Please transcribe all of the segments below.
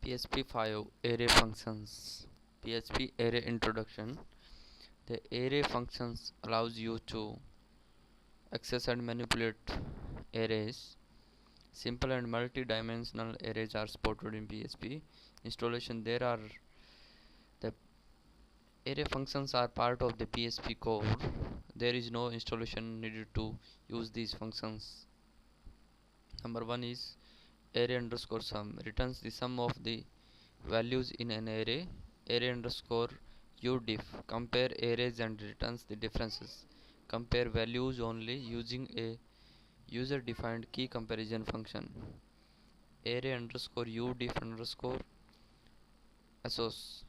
PHP 5 Array Functions. PHP Array Introduction. The array functions allows you to access and manipulate arrays. Simple and multi-dimensional arrays are supported in PHP. Installation. There are the array functions are part of the PHP code. There is no installation needed to use these functions. Number one is array underscore sum returns the sum of the values in an array. Array underscore udiff compare arrays and returns the differences. Compare values only using a user defined key comparison function. Array underscore udiff underscore assoc.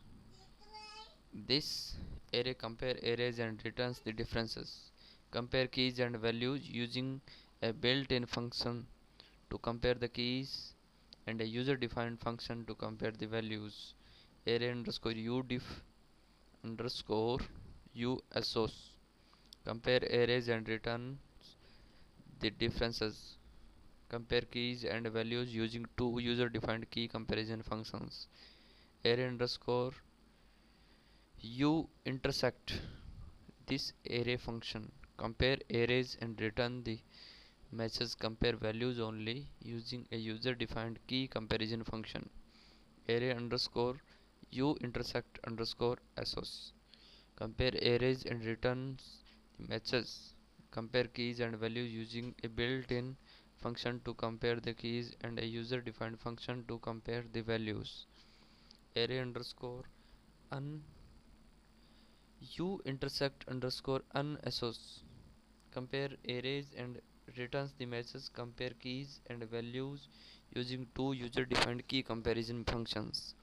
This array compare arrays and returns the differences. Compare keys and values using a built-in function to compare the keys and a user defined function to compare the values. Array underscore udiff underscore assoc compare arrays and returns the differences. Compare keys and values using two user defined key comparison functions. Array underscore intersect this array function compare arrays and return the matches. Compare values only using a user defined key comparison function. Array underscore intersect underscore assoc compare arrays and returns the matches. Compare keys and values using a built-in function to compare the keys and a user defined function to compare the values. Array underscore un intersect underscore unassoc compare arrays and returns the matches. Compare keys and values using two user defined key comparison functions.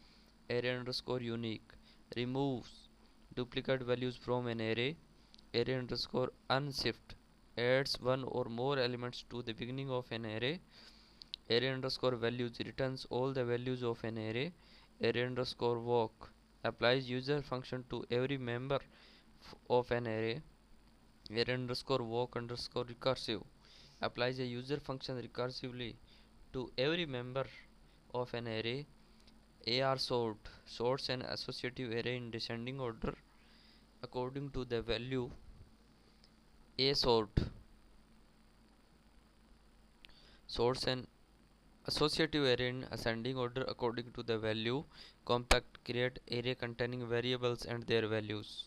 Array underscore unique removes duplicate values from an array. Array underscore unshift adds one or more elements to the beginning of an array. Array underscore values returns all the values of an array. Array underscore walk applies user function to every member of an array. Array underscore walk underscore recursive applies a user function recursively to every member of an array. AR sorts an associative array in descending order according to the value. A sorts an associative array in ascending order according to the value. Compact create array containing variables and their values.